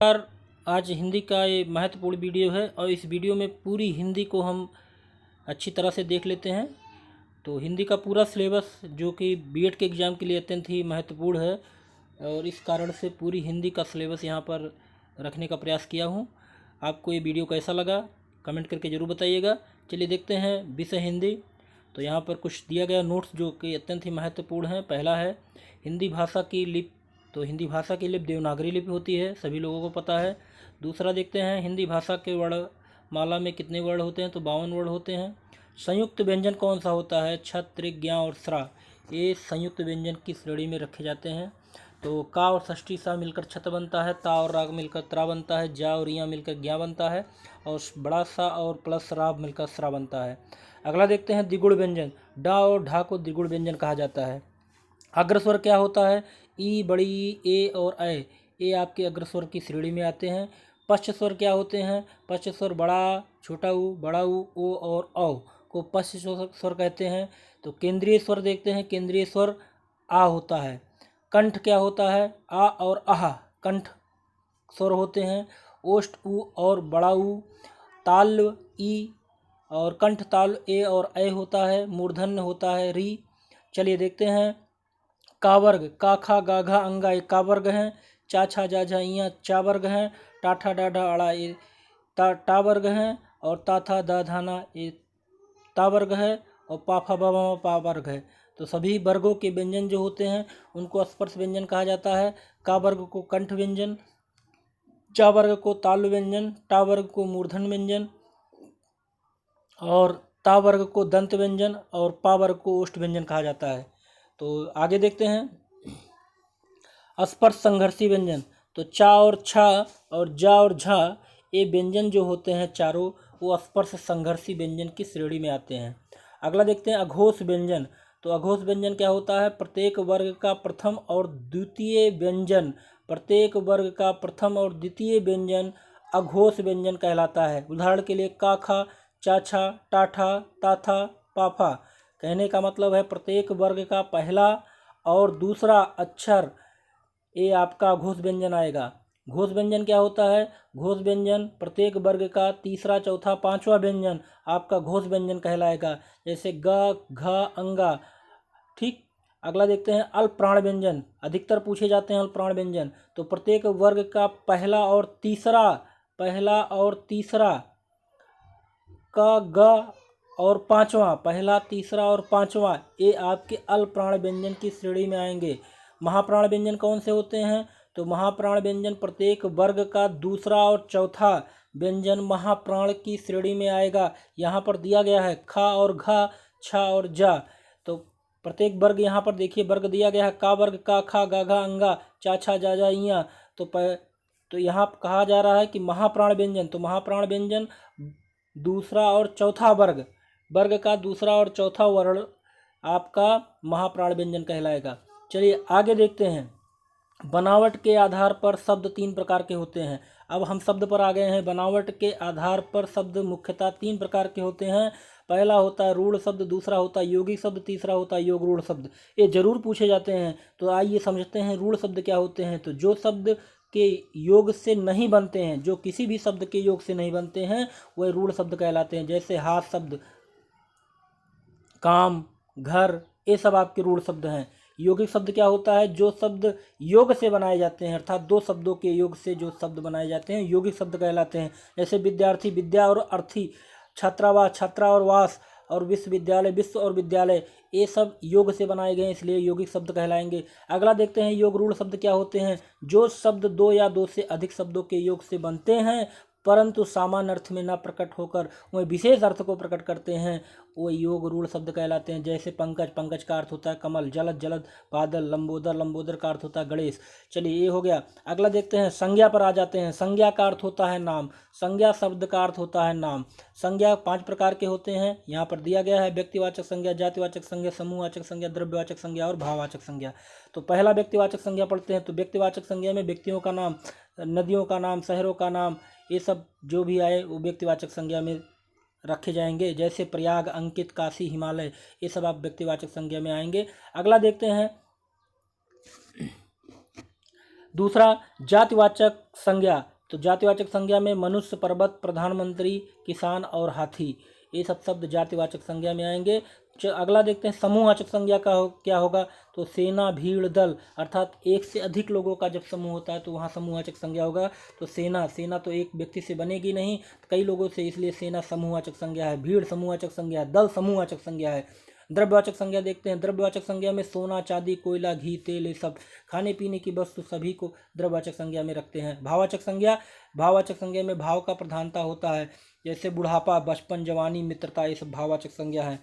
यार, आज हिंदी का ये महत्वपूर्ण वीडियो है और इस वीडियो में पूरी हिंदी को हम अच्छी तरह से देख लेते हैं। तो हिंदी का पूरा सिलेबस जो कि बीएड के एग्ज़ाम के लिए अत्यंत ही महत्वपूर्ण है और इस कारण से पूरी हिंदी का सिलेबस यहाँ पर रखने का प्रयास किया हूँ। आपको ये वीडियो कैसा लगा कमेंट करके ज़रूर बताइएगा। चलिए देखते हैं विषय हिंदी। तो यहाँ पर कुछ दिया गया नोट्स जो कि अत्यंत ही महत्वपूर्ण है। पहला है हिंदी भाषा की लिपि। तो हिंदी भाषा की लिपि देवनागरी लिपि होती है, सभी लोगों को पता है। दूसरा देखते हैं हिंदी भाषा के वर्णमाला में कितने वर्ण होते हैं, तो 52 वर्ण होते हैं। संयुक्त व्यंजन कौन सा होता है, छ, त्रिक, ज्ञ और स्रा, ये संयुक्त व्यंजन की श्रेणी में रखे जाते हैं। तो का और षष्ठी सा मिलकर छत बनता है, ता और राग मिलकर त्रा बनता है, जा और या मिलकर ज्ञा बनता है और बड़ा सा और प्लस राग मिलकर स्रा बनता है। अगला देखते हैं द्विगुण व्यंजन। डा और ढा को द्विगुण व्यंजन कहा जाता है। अग्रस्वर क्या होता है, ई, बड़ी, ए और ए, ये आपके अग्रस्वर की श्रेणी में आते हैं। पश्च स्वर क्या होते हैं, पश्च स्वर बड़ा, छोटा ऊ, बड़ा ऊ, ओ और औ को पश्च स्वर कहते हैं। तो केंद्रीय स्वर देखते हैं, केंद्रीय स्वर आ होता है। कंठ क्या होता है, आ और आह कंठ स्वर होते हैं। ओष्ठ ऊ और बड़ा ऊ, ताल ई और कंठ ताल ए और ए होता है। मूर्धन्य होता है री। चलिए देखते हैं का वर्ग, का खा गा घा अंगा ये का वर्ग हैं। चा छा जा झा इया चा वर्ग हैं। टाठा डाढ़ा अड़ा ये टा वर्ग हैं और ता था दा धाना ये ता वर्ग है और पा फा बा मा पा वर्ग है। तो सभी वर्गों के व्यंजन जो होते हैं उनको स्पर्श व्यंजन कहा जाता है। का वर्ग को कंठ व्यंजन, चा वर्ग को तालु व्यंजन, टा वर्ग को मूर्धन व्यंजन और ता वर्ग को दंत व्यंजन और पा वर्ग को ओष्ठ व्यंजन कहा जाता है। तो आगे देखते हैं स्पर्श संघर्षी व्यंजन। तो चा और छा और जा और झा ये व्यंजन जो होते हैं चारों, वो स्पर्श संघर्षी व्यंजन की श्रेणी में आते हैं। अगला देखते हैं अघोष व्यंजन। तो अघोष व्यंजन क्या होता है, प्रत्येक वर्ग का प्रथम और द्वितीय व्यंजन, प्रत्येक वर्ग का प्रथम और द्वितीय व्यंजन अघोष व्यंजन कहलाता है। उदाहरण के लिए का खा, चा छा, टा ठा, ता था, पा फा। कहने का मतलब है प्रत्येक वर्ग का पहला और दूसरा अक्षर ये आपका घोष व्यंजन आएगा। घोष व्यंजन क्या होता है, घोष व्यंजन प्रत्येक वर्ग का तीसरा चौथा पांचवा व्यंजन आपका घोष व्यंजन कहलाएगा, जैसे ग, घ, अंगा। ठीक। अगला देखते हैं अल्प प्राण व्यंजन। अधिकतर पूछे जाते हैं अल्प प्राण व्यंजन। तो प्रत्येक वर्ग का पहला और तीसरा का, ग और पांचवा, पहला तीसरा और पांचवा ये आपके अल्प प्राण व्यंजन की श्रेणी में आएंगे। महाप्राण व्यंजन कौन से होते हैं, तो महाप्राण व्यंजन प्रत्येक वर्ग का दूसरा और चौथा व्यंजन महाप्राण की श्रेणी में आएगा। यहाँ पर दिया गया है खा और घा, छा और जा। तो प्रत्येक वर्ग यहाँ पर देखिए वर्ग दिया गया है, का वर्ग का खा गा घा अंगा चा छा जा जा इया। तो यहाँ कहा जा रहा है कि महाप्राण व्यंजन, तो महाप्राण व्यंजन दूसरा और चौथा वर्ग का दूसरा और चौथा वर्ण आपका महाप्राण व्यंजन कहलाएगा। चलिए आगे देखते हैं बनावट के आधार पर शब्द 3 प्रकार के होते हैं। अब हम शब्द पर आ गए हैं। बनावट के आधार पर शब्द मुख्यतः 3 प्रकार के होते हैं। पहला होता है रूढ़ शब्द, दूसरा होता है यौगिक शब्द, तीसरा होता है योग रूढ़ शब्द। ये जरूर पूछे जाते हैं। तो आइए समझते हैं रूढ़ शब्द क्या होते हैं। तो जो शब्द के योग से नहीं बनते हैं, जो किसी भी शब्द के योग से नहीं बनते हैं, वह रूढ़ शब्द कहलाते हैं। जैसे हाथ शब्द, काम, घर, ये सब आपके रूढ़ शब्द हैं। यौगिक शब्द क्या होता है, जो शब्द योग से बनाए जाते हैं, अर्थात 2 शब्दों के योग से जो शब्द बनाए जाते हैं यौगिक शब्द कहलाते हैं। जैसे विद्यार्थी, विद्या और अर्थी, छात्रावास, छात्रा और वास और विश्वविद्यालय, विश्व और विद्यालय, ये सब योग से बनाए गए इसलिए यौगिक शब्द कहलाएंगे। अगला देखते हैं योग रूढ़ शब्द क्या होते हैं। जो शब्द 2 या 2 से अधिक शब्दों के योग से बनते हैं परंतु सामान्य अर्थ में न प्रकट होकर वह विशेष अर्थ को प्रकट करते हैं, वो योग रूढ़ शब्द कहलाते हैं। जैसे पंकज, पंकज का अर्थ होता है कमल, जलद, जलद, बादल, लंबोदर, लंबोदर का अर्थ होता है गणेश। चलिए ये हो गया। अगला देखते हैं संज्ञा पर आ जाते हैं। संज्ञा का अर्थ होता है नाम। संज्ञा शब्द का अर्थ होता है नाम। संज्ञा 5 प्रकार के होते हैं, यहाँ पर दिया गया है। व्यक्तिवाचक संज्ञा, जातिवाचक संज्ञा, समूहवाचक संज्ञा, द्रव्यवाचक संज्ञा और भाववाचक संज्ञा। तो पहला व्यक्तिवाचक संज्ञा पढ़ते हैं। तो व्यक्तिवाचक संज्ञा में व्यक्तियों का नाम, नदियों का नाम, शहरों का नाम, ये सब जो भी आए वो व्यक्तिवाचक संज्ञा में रखे जाएंगे। जैसे प्रयाग, अंकित, काशी, हिमालय, ये सब आप व्यक्तिवाचक संज्ञा में आएंगे। अगला देखते हैं दूसरा जातिवाचक संज्ञा। तो जातिवाचक संज्ञा में मनुष्य, पर्वत, प्रधानमंत्री, किसान और हाथी, ये सब शब्द जातिवाचक संज्ञा में आएंगे। अगला देखते हैं समूहवाचक संज्ञा क्या होगा। तो सेना, भीड़, दल, अर्थात एक से अधिक लोगों का जब समूह होता है तो वहाँ समूहवाचक संज्ञा होगा। तो सेना तो एक व्यक्ति से बनेगी नहीं, कई लोगों से, इसलिए सेना समूहवाचक संज्ञा है। भीड़ समूहवाचक संज्ञा है। दल समूहवाचक संज्ञा है। द्रव्यवाचक संज्ञा देखते हैं। द्रव्यवाचक संज्ञा में सोना, चांदी, कोयला, घी, तेल, ये सब खाने पीने की वस्तु सभी को द्रव्यवाचक संज्ञा में रखते हैं। भाववाचक संज्ञा में भाव का प्रधानता होता है, जैसे बुढ़ापा, बचपन, जवानी, मित्रता, ये सब भाववाचक संज्ञा है।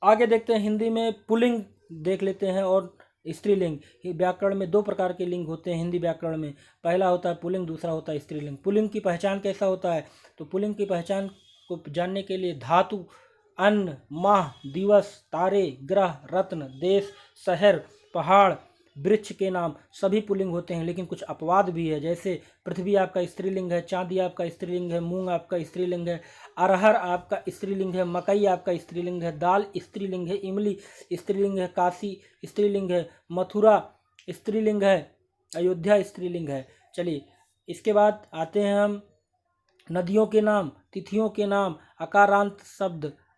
आगे देखते हैं हिंदी में पुल्लिंग देख लेते हैं और स्त्रीलिंग। व्याकरण में दो प्रकार के लिंग होते हैं हिंदी व्याकरण में। पहला होता है पुल्लिंग, दूसरा होता है स्त्रीलिंग। पुल्लिंग की पहचान कैसा होता है। तो पुल्लिंग की पहचान को जानने के लिए धातु, अन्न, माह, दिवस, तारे, ग्रह, रत्न, देश, शहर, पहाड़, वृक्ष के नाम सभी पुल्लिंग होते हैं। लेकिन कुछ अपवाद भी है, जैसे पृथ्वी आपका स्त्रीलिंग है, चांदी आपका स्त्रीलिंग है, मूंग आपका स्त्रीलिंग है, अरहर आपका स्त्रीलिंग है, मकई आपका स्त्रीलिंग है, दाल स्त्रीलिंग है, इमली स्त्रीलिंग है, काशी स्त्रीलिंग है, मथुरा स्त्रीलिंग है, अयोध्या स्त्रीलिंग है। चलिए इसके बाद आते हैं हम नदियों के नाम, तिथियों के नाम,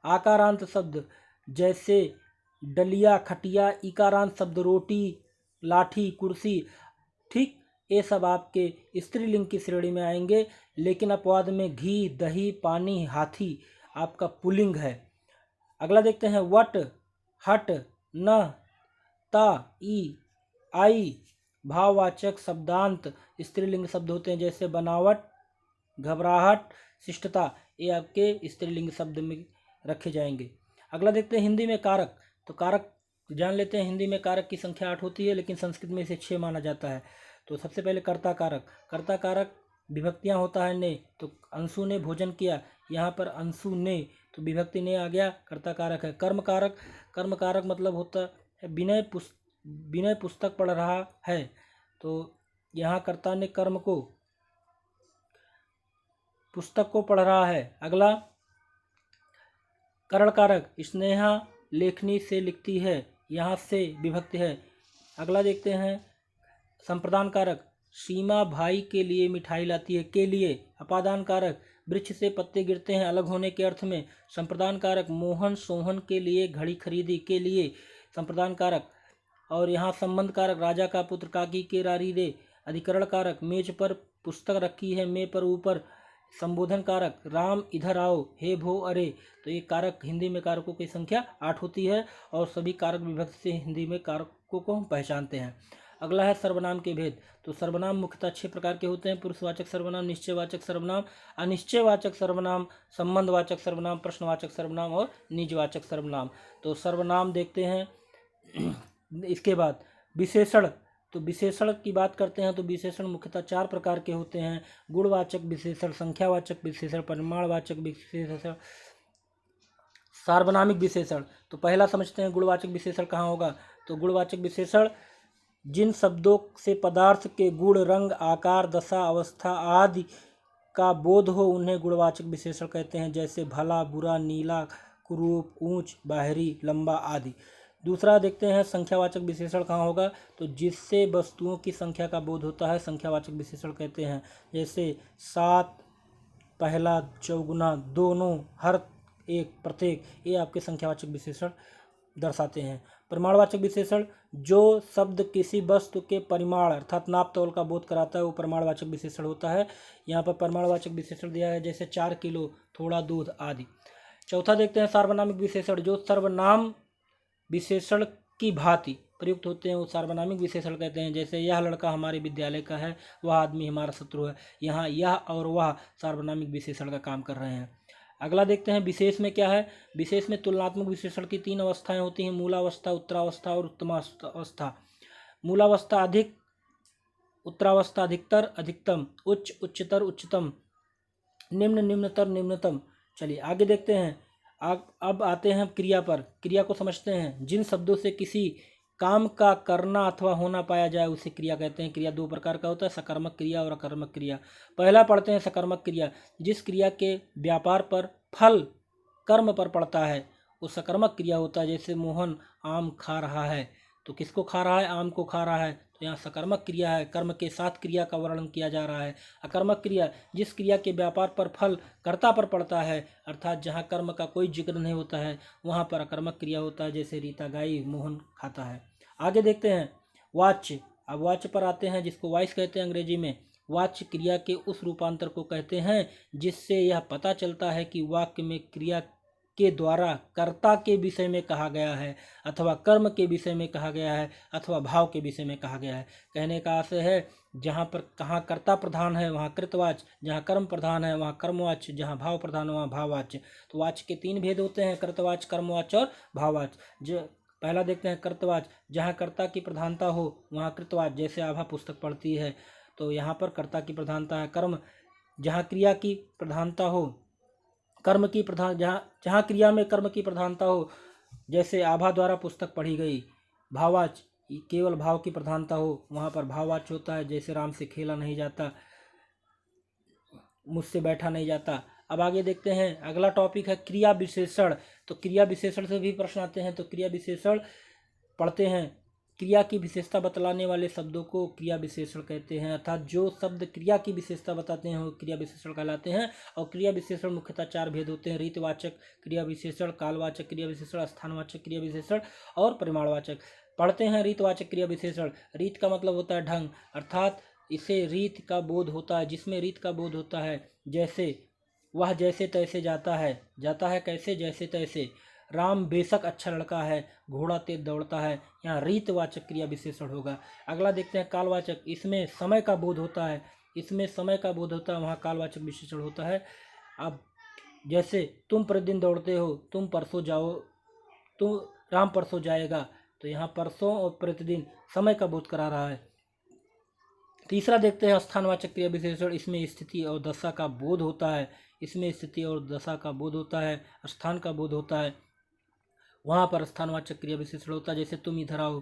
आकारांत शब्द जैसे डलिया, खटिया, इकारांत शब्द रोटी, लाठी, कुर्सी, ठीक, ये सब आपके स्त्रीलिंग की श्रेणी में आएंगे। लेकिन अपवाद में घी, दही, पानी, हाथी आपका पुल्लिंग है। अगला देखते हैं वट, हट, न, ता, ई, आई भाववाचक शब्दांत स्त्रीलिंग शब्द होते हैं, जैसे बनावट, घबराहट, शिष्टता, ये आपके स्त्रीलिंग शब्द में रखे जाएंगे। अगला देखते हैं हिंदी में कारक। तो कारक जान लेते हैं। हिंदी में कारक की संख्या 8 होती है, लेकिन संस्कृत में इसे 6 माना जाता है। तो सबसे पहले कर्ता कारक। कर्ता कारक विभक्तियाँ होता है ने, तो अंशु ने भोजन किया, यहाँ पर अंशु ने, तो विभक्ति ने आ गया, कर्ता कारक है। कर्म कारक, कर्म कारक मतलब होता है विनय पुस्तक पढ़ रहा है, तो यहाँ कर्ता ने कर्म को, पुस्तक को पढ़ रहा है। अगला करण कारक, स्नेहा लेखनी से लिखती है, यहाँ से विभक्ति है। अगला देखते हैं संप्रदान कारक, सीमा भाई के लिए मिठाई लाती है, के लिए। अपादान कारक, वृक्ष से पत्ते गिरते हैं, अलग होने के अर्थ में। संप्रदान कारक, मोहन सोहन के लिए घड़ी खरीदी, के लिए संप्रदान कारक। और यहाँ संबंध कारक, राजा का पुत्र काकी के रारी दे। अधिकरण कारक, मेज पर पुस्तक रखी है, मे पर ऊपर। संबोधन कारक, राम इधर आओ, हे भो अरे। तो ये कारक, हिंदी में कारकों की संख्या 8 होती है और सभी कारक विभक्ति से हिंदी में कारकों को हम पहचानते हैं। अगला है सर्वनाम के भेद। तो सर्वनाम मुख्यतः 6 प्रकार के होते हैं। पुरुषवाचक सर्वनाम, निश्चयवाचक सर्वनाम, अनिश्चयवाचक सर्वनाम, संबंधवाचक सर्वनाम, प्रश्नवाचक सर्वनाम और निजवाचक सर्वनाम। तो सर्वनाम देखते हैं। इसके बाद विशेषण। तो विशेषण की बात करते हैं तो विशेषण मुख्यतः 4 प्रकार के होते हैं। गुणवाचक विशेषण, संख्यावाचक विशेषण, परिमाणवाचक विशेषण, सार्वनामिक विशेषण। तो पहला समझते हैं गुणवाचक विशेषण कहाँ होगा। तो गुणवाचक विशेषण जिन शब्दों से पदार्थ के गुण, रंग, आकार, दशा, अवस्था आदि का बोध हो उन्हें गुणवाचक विशेषण कहते हैं, जैसे भला, बुरा, नीला, कुरूप, ऊंच, बाहरी, लंबा आदि। दूसरा देखते हैं संख्यावाचक विशेषण कहाँ होगा। तो जिससे वस्तुओं की संख्या का बोध होता है संख्यावाचक विशेषण कहते हैं, जैसे 7, पहला, चौगुना, दोनों, हर एक, प्रत्येक, ये आपके संख्यावाचक विशेषण दर्शाते हैं। परिमाणवाचक विशेषण जो शब्द किसी वस्तु के परिमाण अर्थात नाप तौल का बोध कराता है वो परिमाणवाचक विशेषण होता है। यहाँ पर परिमाणवाचक विशेषण दिया है, जैसे 4 किलो, थोड़ा दूध आदि। चौथा देखते हैं सार्वनामिक विशेषण जो सर्वनाम विशेषण की भांति प्रयुक्त होते हैं वो सार्वनामिक विशेषण कहते हैं, जैसे यह लड़का हमारे विद्यालय का है, वह आदमी हमारा शत्रु है। यहाँ यह और वह सार्वनामिक विशेषण का काम कर रहे हैं। अगला देखते हैं विशेष में क्या है। विशेष में तुलनात्मक विशेषण की 3 अवस्थाएं होती हैं, मूलावस्था, उत्तरावस्था और उत्तमावस्था। मूलावस्था अधिक, उत्तरावस्था अधिकतर, अधिकतम, उच्च, उच्चतर, उच्चतम, निम्न, निम्नतर, निम्नतम। चलिए आगे देखते हैं। अब आते हैं क्रिया पर। क्रिया को समझते हैं। जिन शब्दों से किसी काम का करना अथवा होना पाया जाए उसे क्रिया कहते हैं। क्रिया 2 प्रकार का होता है, सकर्मक क्रिया और अकर्मक क्रिया। पहला पढ़ते हैं सकर्मक क्रिया। जिस क्रिया के व्यापार पर फल कर्म पर पड़ता है वो सकर्मक क्रिया होता है, जैसे मोहन आम खा रहा है, तो किसको खा रहा है? आम को खा रहा है। तो यहाँ सकर्मक क्रिया है, कर्म के साथ क्रिया का वर्णन किया जा रहा है। अकर्मक क्रिया, जिस क्रिया के व्यापार पर फल कर्ता पर पड़ता है, अर्थात जहाँ कर्म का कोई जिक्र नहीं होता है वहाँ पर अकर्मक क्रिया होता है, जैसे रीता गाई मोहन खाता है। आगे देखते हैं वाच्य। अब वाच्य पर आते हैं, जिसको वॉइस कहते हैं अंग्रेजी में। वाच्य क्रिया के उस रूपांतर को कहते हैं जिससे यह पता चलता है कि वाक्य में क्रिया के द्वारा कर्ता के विषय में कहा गया है, अथवा कर्म के विषय में कहा गया है, अथवा भाव के विषय में कहा गया है। कहने का आशय है, जहाँ पर कहाँ कर्ता प्रधान है वहाँ कृतवाच्य, जहाँ कर्म प्रधान है वहाँ कर्मवाच्य, जहाँ भाव प्रधान है वहाँ भाववाच्य। तो वाच्य के 3 भेद होते हैं, कृतवाच्य, कर्मवाच्य और भाववाच्य। जो पहला देखते हैं कृतवाच्य, जहाँ कर्ता की प्रधानता हो वहाँ कृतवाच्य, जैसे आभा पुस्तक पढ़ती है तो यहाँ पर कर्ता की प्रधानता है। कर्म, जहाँ क्रिया की प्रधानता हो, कर्म की प्रधान जहाँ क्रिया में कर्म की प्रधानता हो, जैसे आभा द्वारा पुस्तक पढ़ी गई। भाववाच्य, केवल भाव की प्रधानता हो वहाँ पर भाववाच्य होता है, जैसे राम से खेला नहीं जाता, मुझसे बैठा नहीं जाता। अब आगे देखते हैं, अगला टॉपिक है क्रिया विशेषण। तो क्रिया विशेषण से भी प्रश्न आते हैं, तो क्रिया विशेषण पढ़ते हैं। क्रिया की विशेषता बतलाने वाले शब्दों को क्रिया विशेषण कहते हैं, अर्थात जो शब्द क्रिया की विशेषता बताते हैं वो क्रिया विशेषण कहलाते हैं। और क्रिया विशेषण मुख्यतः 4 भेद होते हैं, रीतवाचक क्रिया विशेषण, कालवाचक क्रिया विशेषण, स्थानवाचक क्रिया विशेषण और परिमाणवाचक। पढ़ते हैं रीतवाचक क्रिया विशेषण। रीत का मतलब होता है ढंग, अर्थात इसे रीत का बोध होता है, जिसमें रीत का बोध होता है। जैसे वह जैसे तैसे जाता है, जाता है कैसे? जैसे तैसे। राम बेशक अच्छा लड़का है, घोड़ा तेज दौड़ता है, यहाँ रीतवाचक क्रिया विशेषण होगा। अगला देखते हैं कालवाचक, इसमें समय का बोध होता है, इसमें समय का बोध होता है, वहाँ कालवाचक विशेषण होता है। अब जैसे तुम प्रतिदिन दौड़ते हो, तुम परसों जाओ, तुम राम परसों जाएगा, तो यहाँ परसों और प्रतिदिन समय का बोध करा रहा है। तीसरा देखते हैं स्थानवाचक क्रिया विशेषण, इसमें स्थिति और दशा का बोध होता है, इसमें स्थिति और दशा का बोध होता है, स्थान का बोध होता है, वहाँ पर स्थानवाचक क्रिया विशेषण होता है। जैसे तुम इधर आओ,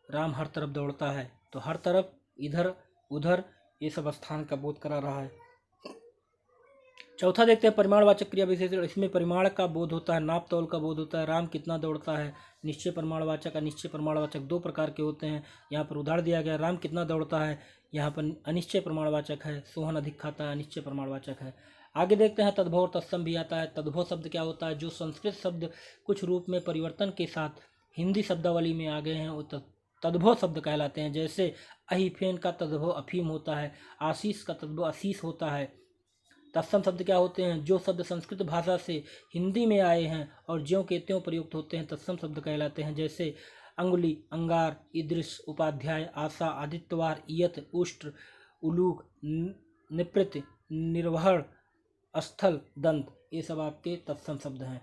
राम हर तरफ दौड़ता है, तो हर तरफ, इधर उधर, ये सब स्थान का बोध करा रहा है। चौथा देखते हैं परिमाणवाचक क्रिया विशेषण, इसमें परिमाण का बोध होता है, नाप तौल का बोध होता है। राम कितना दौड़ता है। निश्चय परिमाणवाचक, अनिश्चय परिमाणवाचक 2 प्रकार के होते हैं। यहाँ पर उदाहरण दिया गया, राम कितना दौड़ता है, यहाँ पर अनिश्चय प्रमाणवाचक है। सोहन अधिक खाता है, अनिश्चय प्रमाणवाचक है। आगे देखते हैं तद्भव और तत्सम भी आता है। तद्भव शब्द क्या होता है? जो संस्कृत शब्द कुछ रूप में परिवर्तन के साथ हिंदी शब्दावली में आ गए हैं वो तद्भव शब्द कहलाते हैं। जैसे अहीफेन का तद्भव अफीम होता है, आशीष का तद्भव आशीष होता है। तत्सम शब्द क्या होते हैं? जो शब्द संस्कृत भाषा से हिंदी में आए हैं और ज्यों के त्यों प्रयुक्त होते हैं, तत्सम शब्द कहलाते हैं। जैसे अंगुली, अंगार, ईदृश, उपाध्याय, आशा, आदित्यवार, इयत, उष्ट्र, उलूक, निपृत, निर्वहण, स्थल, दंत, ये सब आपके तत्सम शब्द हैं।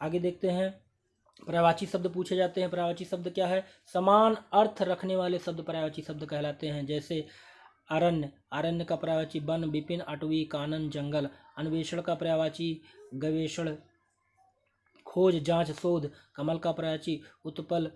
आगे देखते हैं पर्यायवाची शब्द पूछे जाते हैं। पर्यायवाची शब्द क्या है? समान अर्थ रखने वाले शब्द पर्यायवाची शब्द कहलाते हैं। जैसे अरण्य, अरण्य का पर्यायवाची वन, विपिन, अटवी, कानन, जंगल। अन्वेषण का पर्यायवाची गवेषण, खोज, जांच, शोध। कमल का पर्यायवाची उत्पल,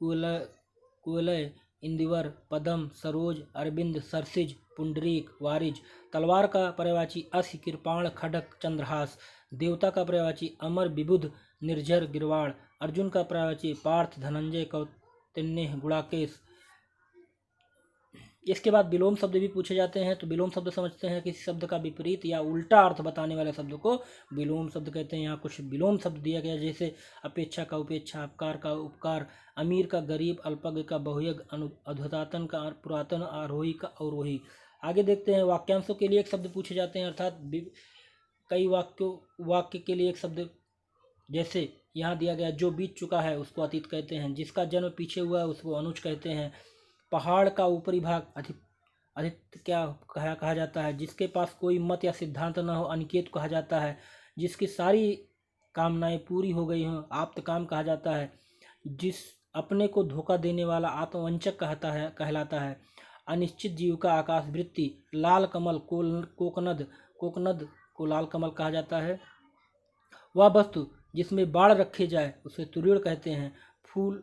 कुवलय, इंदिवर, पदम, सरोज, अरविंद, सरसिज, पुंडरीक, वारिज। तलवार का पर्यायवाची अस्य, कृपाण, खड्ग, चंद्रहास। देवता का पर्यायवाची अमर, विबुध, निर्झर, गिरवाड़। अर्जुन का पर्यायवाची पार्थ, धनंजय, कौतिन्य, गुड़ाकेश। इसके बाद विलोम शब्द भी पूछे जाते हैं। तो विलोम शब्द समझते हैं, किसी शब्द का विपरीत या उल्टा अर्थ बताने वाले शब्द को विलोम शब्द कहते हैं। यहाँ कुछ विलोम शब्द दिया गया, जैसे अपेक्षा का उपेक्षा, अपकार का उपकार, अमीर का गरीब, अल्पज्ञ का बहुयज्ञ, अधुतातन का पुरातन, आरोही का अवरोही। आगे देखते हैं वाक्यांशों के लिए एक शब्द पूछे जाते हैं, अर्थात कई वाक्य के लिए एक शब्द। जैसे यहाँ दिया गया, जो बीत चुका है उसको अतीत कहते हैं, जिसका जन्म पीछे हुआ है उसको अनुज कहते हैं। पहाड़ का ऊपरी भाग अधिक क्या कहा जाता है? जिसके पास कोई मत या सिद्धांत न हो अनिकेत कहा जाता है। जिसकी सारी कामनाएं पूरी हो गई हों आप्त काम कहा जाता है। जिस अपने को धोखा देने वाला आत्मवंचक कहलाता है। अनिश्चित जीव का आकाशवृत्ति, लाल कमल, कोकनद को लाल कमल कहा जाता है। वह वस्तु जिसमें बाढ़ रखे जाए उसे तुरीड़ कहते हैं। फूल,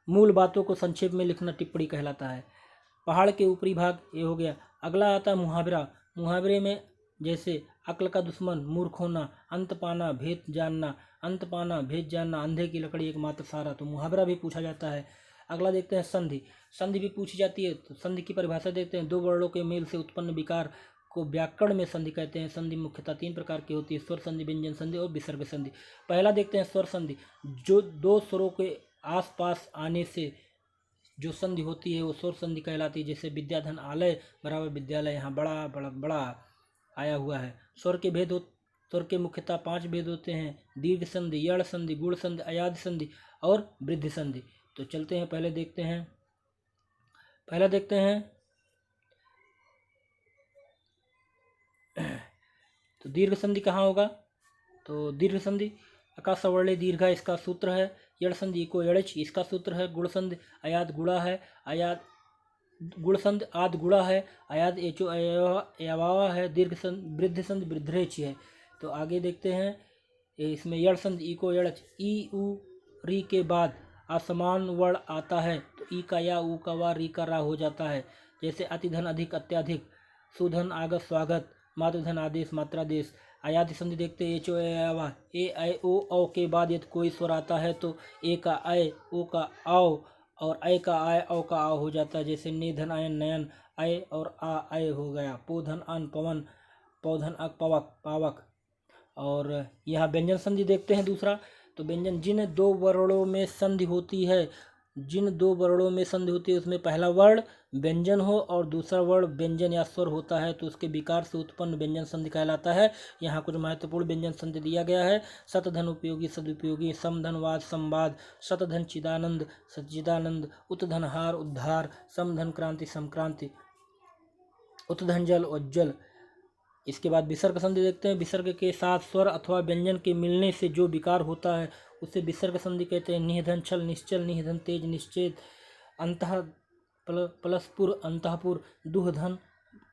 मूल बातों को संक्षेप में लिखना टिप्पणी कहलाता है। पहाड़ के ऊपरी भाग ये हो गया। अगला आता है मुहावरा। मुहावरे में जैसे अक्ल का दुश्मन, मूर्ख होना, अंत पाना, भेद जानना, अंत पाना, भेद जानना, अंधे की लकड़ी एकमात्र सहारा। तो मुहावरा भी पूछा जाता है। अगला देखते हैं संधि। संधि भी पूछी जाती है। तो संधि की परिभाषा देखते हैं। दो वर्णों के मेल से उत्पन्न विकार को व्याकरण में संधि कहते हैं। संधि मुख्यतः 3 प्रकार की होती है: स्वर संधि, व्यंजन संधि और विसर्ग संधि। पहला देखते हैं स्वर संधि। जो दो स्वरों के आसपास आने से जो संधि होती है वो स्वर संधि कहलाती है। जैसे विद्याधन आलय बराबर विद्यालय, यहाँ बड़ा बड़ा बड़ा आया हुआ है। स्वर के भेद स्वर के मुख्यतः 5 भेद होते हैं: दीर्घ संधि, यड़ संधि, गुण संधि, अयादि संधि और वृद्धि संधि। तो चलते हैं, पहला देखते हैं तो दीर्घ संधि कहाँ होगा? तो दीर्घ संधि अकाशवर्णे दीर्घा, इसका सूत्र है। यड़ संधि को यड़च, इसका सूत्र है। गुण संधि अयाद गुड़ा है, अयाद गुण संधि आद गुड़ा है, अयाद एचो अयवावा है। दीर्घ संधि वृद्धि संधि वृद्धरेच है। तो आगे देखते हैं, इसमें यड़ संधि ई को यड़च, ई उ री के बाद असमान वर्ण आता है तो ई का या, ऊ का वा, री का रा हो जाता है। जैसे अतिधन अधिक, अत्याधिक, सुधन आगत स्वागत, मातृधन आदेश, मात्रादेश। अयादि संधि देखते एचो अयवा, ए ऐ ओ औ के बाद यदि कोई स्वर आता है तो ए का ऐ, ओ का आओ और ऐ का आय, औ का आओ हो जाता है। जैसे निधन आयन नयन, ऐ और आ ऐ हो गया। पोधन अन पवन, पौधन अक पवक पावक। और यहाँ व्यंजन संधि देखते हैं दूसरा। तो व्यंजन जिन दो वर्णों में संधि होती है, उसमें पहला वर्ण व्यंजन हो और दूसरा वर्ण व्यंजन या स्वर होता है तो उसके विकार से उत्पन्न व्यंजन संधि कहलाता है। यहाँ कुछ महत्वपूर्ण व्यंजन संधि दिया गया है। शतधन उपयोगी, सदुपयोगी, समधन वाद संवाद, शतधन चिदानंद सच्चिदानंद, उत्धन हार उद्धार, समधन क्रांति संक्रांति, उत्धन जल उज्जवल। इसके बाद विसर्ग संधि देखते हैं। विसर्ग के साथ स्वर अथवा व्यंजन के मिलने से जो विकार होता है उसे विसर्ग संधि कहते हैं। निधन छल निश्चल, निधन तेज निश्चेद, अंतः प्लसपुर अंतःपुर, दुहधन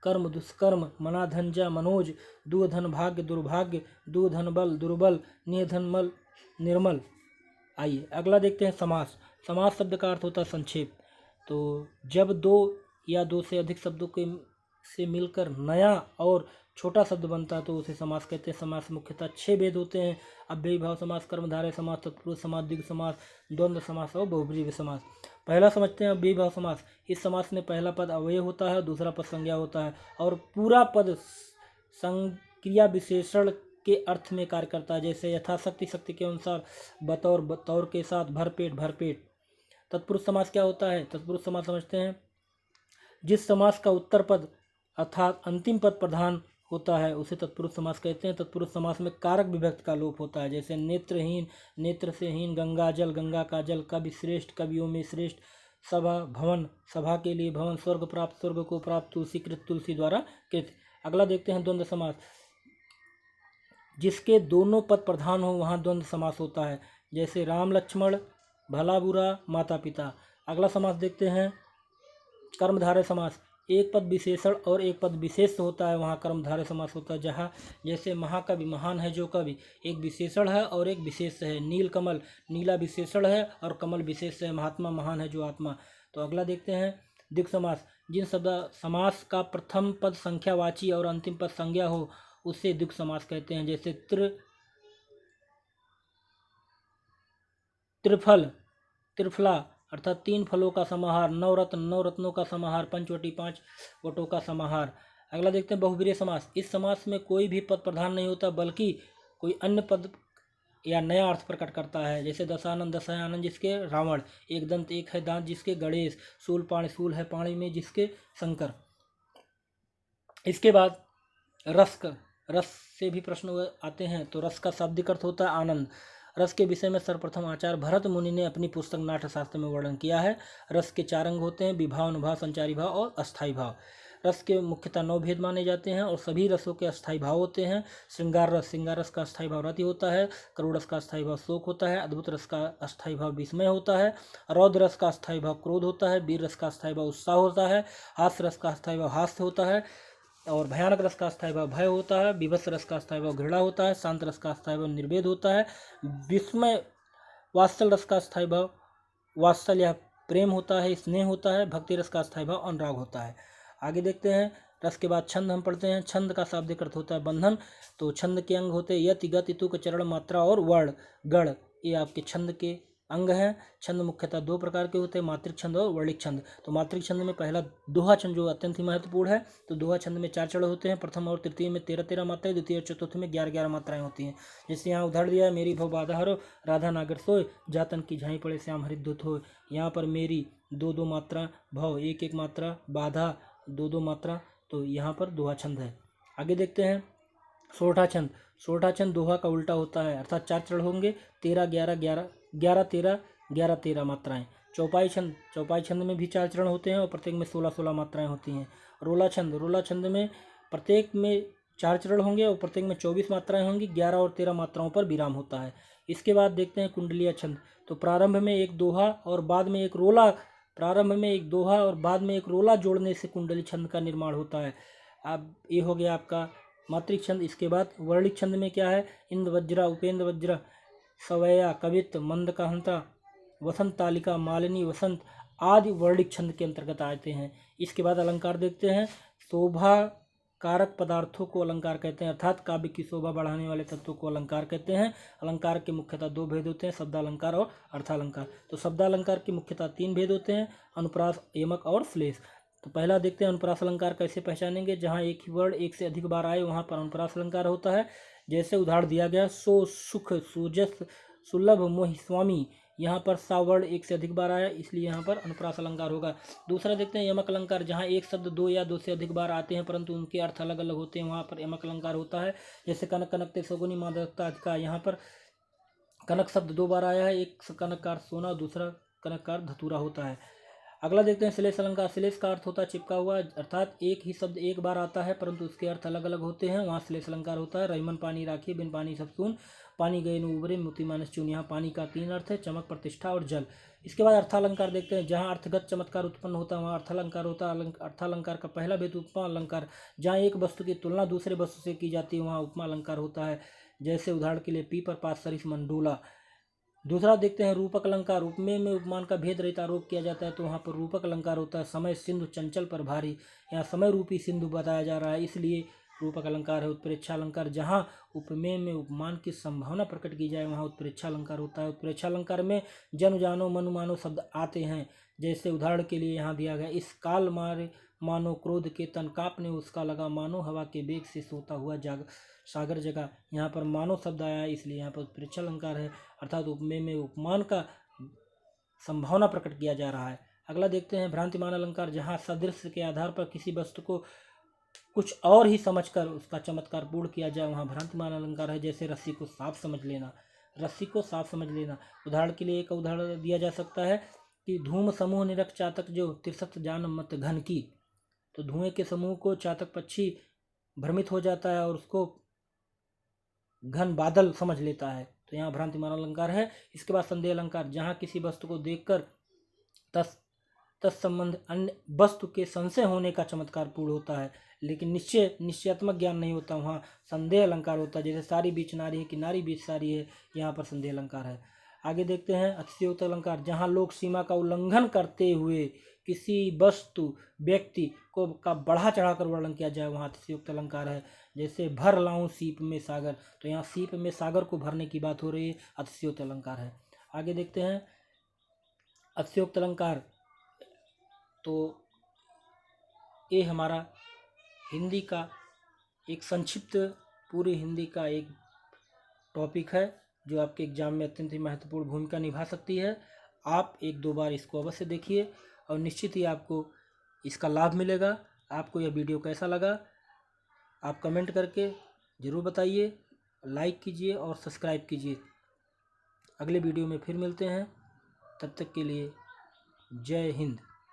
कर्म दुष्कर्म, मनाधंजा मनोज, दुहधन भाग्य दुर्भाग्य, दुहधन बल दुर्बल, निधन मल निर्मल। आइए अगला देखते हैं समास। समास शब्द का अर्थ होता है संक्षेप। तो जब दो या दो से अधिक शब्दों के से मिलकर नया और छोटा शब्द बनता है तो उसे समास कहते हैं। समास मुख्यतः 6 भेद होते हैं: अव्ययी भाव समास, कर्मधारय समास, तत्पुरुष समास, द्विगु समास, द्वंद्व समास और बहुब्रीहि समास। पहला समझते हैं अव्ययी भाव समास। इस समास में पहला पद अव्यय होता है, दूसरा पद संज्ञा होता है और पूरा पद संक्रिया विशेषण के अर्थ में कार्य करता है। जैसे यथाशक्ति, शक्ति के अनुसार, बतौर, बतौर के साथ, भरपेट, भरपेट। तत्पुरुष समास क्या होता है? तत्पुरुष समास समझते हैं जिस समास का उत्तर पद अर्थात अंतिम पद प्रधान होता है उसे तत्पुरुष समास कहते हैं। तत्पुरुष समास में कारक विभक्ति का लोप होता है। जैसे नेत्रहीन, नेत्र से हीन, गंगा जल, गंगा का जल, कवि श्रेष्ठ, कवियों में श्रेष्ठ, सभा भवन, सभा के लिए भवन, स्वर्ग प्राप्त, स्वर्ग को प्राप्त, तुलसी कृत, तुलसी द्वारा कृत। अगला देखते हैं द्वंद्व समास। जिसके दोनों पद प्रधान हो वहाँ द्वंद्व समास होता है। जैसे राम लक्ष्मण, भला बुरा, माता पिता। अगला समास देखते हैं कर्मधारय समास। एक पद विशेषण और एक पद विशेष होता है वहाँ कर्मधारय समास होता है। जहाँ जैसे महाकवि, महान है जो कवि, एक विशेषण है और एक विशेष है। नील कमल, नीला विशेषण है और कमल विशेष है। महात्मा, महान है जो आत्मा। तो अगला देखते हैं द्विगु समास। जिन शब्द समास का प्रथम पद संख्यावाची और अंतिम पद संज्ञा हो उसे द्विगु समास कहते हैं। जैसे त्रिफल, त्रिफला अर्थात 3 फलों का समाहार, नवरत्न, 9 रत्नों का समाहार, पंचवटी, 5 वटों का समाहार। अगला देखते हैं बहुब्रीहि समास। इस समास में कोई भी पद प्रधान नहीं होता बल्कि कोई अन्य पद या नया अर्थ प्रकट करता है। जैसे दशानन, दस है आनंद जिसके रावण, एक दंत, एक है दांत जिसके गणेश, शूलपाणि, शूल है पाणी में जिसके शंकर। इसके बाद रस से भी प्रश्न आते हैं। तो रस का शाब्दिक अर्थ होता है आनंद। रस के विषय में सर्वप्रथम आचार्य भरत मुनि ने अपनी पुस्तक नाट्यशास्त्र में वर्णन किया है। रस के 4 अंग होते हैं: विभाव, अनुभाव, संचारी भाव और अस्थायी भाव। रस के मुख्यतः 9 भेद माने जाते हैं और सभी रसों के अस्थायी भाव होते हैं। श्रृंगार रस का अस्थायी भाव रति होता है। करुण रस का अस्थायी भाव शोक होता है। अद्भुत रस का अस्थायी भाव विस्मय होता है। रौद्र रस का अस्थायी भाव क्रोध होता है। वीर रस का अस्थायी भाव उत्साह होता है। हास्य रस का अस्थायी भाव हास्य होता है और भयानक रस का अस्थायी भाव भय होता है। विभत्स रस का अस्थायी भाव घृणा होता है। शांत रस का अस्थायी भाव निर्वेद होता है। विस्मय वात्सल रस का अस्थायी भाव वात्सल्य प्रेम होता है, स्नेह होता है। भक्ति रस का अस्थायी भाव अनुराग होता है। आगे देखते हैं रस के बाद छंद हम पढ़ते हैं। छंद का शाब्दिक अर्थ होता है बंधन। तो छंद के अंग होते हैं यति, गति, तुक, चरण, मात्रा और वर्ण, गण। ये आपके छंद के अंग हैं। छंद मुख्यतः दो प्रकार के होते हैं, मात्रिक छंद और वर्णिक छंद। तो मात्रिक छंद में पहला दोहा छंद जो अत्यंत ही महत्वपूर्ण है। तो दोहा छंद में 4 चढ़ होते हैं। प्रथम और तृतीय में 13-13 मात्राएं, द्वितीय और चतुर्थ में 11-11 मात्राएं होती हैं। जैसे यहाँ उदाहरण दिया है, मेरी भव बाधा हरो, राधा नागर सोए, जातन की झाई पड़े श्याम हरिद्युत हो। यहाँ पर मेरी 2-2 मात्रा, भव 1-1 मात्रा, बाधा 2-2 मात्रा। तो यहाँ पर दोहा छंद है। आगे देखते हैं सोरठा छंद। सोरठा छंद दोहा का उल्टा होता है, अर्थात 4 चढ़ होंगे, 13-11-11, 11-13, 11-13 मात्राएं। चौपाई छंद। चौपाई छंद में भी 4 चरण होते हैं और प्रत्येक में 16-16 मात्राएं होती हैं। रोला छंद। रोला छंद में प्रत्येक में 4 चरण होंगे और प्रत्येक में 24 मात्राएं होंगी, 11 और 13 मात्राओं पर विराम होता है। इसके बाद देखते हैं कुंडलिया छंद। तो प्रारंभ में एक दोहा और बाद में एक रोला, प्रारंभ में एक दोहा और बाद में एक रोला जोड़ने से कुंडली छंद का निर्माण होता है। अब ये हो गया आपका मात्रिक छंद। इसके बाद वर्णिक छंद में क्या है, इंद्र वज्रा, उपेंद्र वज्रा, सवैया, कवित्व, मंद कहंता, वसंत तालिका, मालिनी, वसंत आदि वर्णिक छंद के अंतर्गत आते हैं। इसके बाद अलंकार देखते हैं। शोभा कारक पदार्थों को अलंकार कहते हैं, अर्थात काव्य की शोभा बढ़ाने वाले तत्वों को अलंकार कहते हैं। अलंकार के मुख्यतः 2 भेद होते हैं, शब्दालंकार और अर्थालंकार। तो शब्दालंकार के मुख्यतः 3 भेद होते हैं, अनुप्रास, यमक और श्लेष। तो पहला देखते हैं अनुप्रास अलंकार कैसे पहचानेंगे। जहाँ एक ही वर्ण एक से अधिक बार आए वहाँ पर अनुप्रास अलंकार होता है। जैसे उदाहरण दिया गया, सो सुख सुजस सुलभ मोहि स्वामी, यहाँ पर सा वर्ण एक से अधिक बार आया, इसलिए यहाँ पर अनुप्रास अलंकार होगा। दूसरा देखते हैं यमक अलंकार। जहाँ एक शब्द 2 या 2 से अधिक बार आते हैं परंतु उनके अर्थ अलग अलग होते हैं, वहाँ पर यमक अलंकार होता है। जैसे कनक कनकते सगुनी मादकता का, यहाँ पर कनक शब्द 2 बार आया है, एक कनककार सोना, दूसरा कनककार धतूरा होता है। अगला देखते हैं श्लेष अलंकार। श्लेष का अर्थ होता है चिपका हुआ, अर्थात एक ही शब्द एक बार आता है परंतु उसके अर्थ अलग अलग होते हैं, वहाँ श्लेष अलंकार होता है। रहीमन पानी राखी, बिन पानी सब सून, पानी गए न उबरे, मोती मानस चून। यहाँ पानी का 3 अर्थ है, चमक, प्रतिष्ठा और जल। इसके बाद अर्थालंकार देखते हैं। जहाँ अर्थगत चमत्कार उत्पन्न होता है वहाँ अर्थालंकार होता है। अर्थालंकार का पहला भेद उपमा अलंकार। जहाँ एक वस्तु की तुलना दूसरे वस्तु से की जाती है वहाँ उपमा अलंकार होता है। जैसे उदाहरण के लिए पीपर, पास, सरिस, मंडूला। दूसरा देखते हैं रूपक अलंकार। उपमेय में उपमान का भेद रहित आरोप किया जाता है तो वहाँ पर रूपक अलंकार होता है। समय सिंधु चंचल पर भारी, यहाँ समय रूपी सिंधु बताया जा रहा है इसलिए रूपक अलंकार है। उत्प्रेक्षा अलंकार। जहाँ उपमेय में उपमान की संभावना प्रकट की जाए वहाँ उत्प्रेक्षा अलंकार होता है। उत्प्रेक्षा अलंकार में जन जानो मनु मानो शब्द आते हैं। जैसे उदाहरण के लिए यहाँ दिया गया, इस काल मारे मानो क्रोध के तन कांपने उसका लगा, मानो हवा के वेग से सोता हुआ जाग सागर जगह। यहाँ पर मानो शब्द आया है इसलिए यहाँ पर उत्प्रेक्षा अलंकार है, अर्थात उपमेय में उपमान का संभावना प्रकट किया जा रहा है। अगला देखते हैं भ्रांतिमान अलंकार। जहाँ सदृश्य के आधार पर किसी वस्तु को कुछ और ही समझकर उसका चमत्कार पूर्ण किया जाए वहाँ भ्रांतिमान अलंकार है। जैसे रस्सी को साफ समझ लेना, रस्सी को साफ समझ लेना। उदाहरण के लिए एक उदाहरण दिया जा सकता है कि धूम समूह निरख चातक जो तिरसत जान मत घन की। तो धुएं के समूह को चातक पक्षी भ्रमित हो जाता है और उसको घन बादल समझ लेता है, तो यहाँ भ्रांतिमान अलंकार है। इसके बाद संदेह अलंकार। जहाँ किसी वस्तु को देखकर तत्संबंध अन्य वस्तु के संशय होने का चमत्कार पूर्ण होता है लेकिन निश्चयात्मक ज्ञान नहीं होता, वहाँ संदेह अलंकार होता है। जैसे सारी बीच नारी है कि नारी बीच सारी है, यहाँ पर संदेह अलंकार है। आगे देखते हैं अतिशयोक्त अलंकार। जहाँ लोग सीमा का उल्लंघन करते हुए किसी वस्तु व्यक्ति को का बढ़ा चढ़ाकर वर्णन किया जाए वहाँ अतिशयोक्त अलंकार है। जैसे भर लाऊं सीप में सागर, तो यहाँ सीप में सागर को भरने की बात हो रही है, अतिशयोक्त अलंकार है। आगे देखते हैं अतिशयोक्त अलंकार। तो ये हमारा हिंदी का एक संक्षिप्त पूरी हिंदी का एक टॉपिक है जो आपके एग्जाम में अत्यंत ही महत्वपूर्ण भूमिका निभा सकती है। आप 1-2 बार इसको अवश्य देखिए और निश्चित ही आपको इसका लाभ मिलेगा। आपको यह वीडियो कैसा लगा आप कमेंट करके ज़रूर बताइए, लाइक कीजिए और सब्सक्राइब कीजिए। अगले वीडियो में फिर मिलते हैं, तब तक के लिए जय हिंद।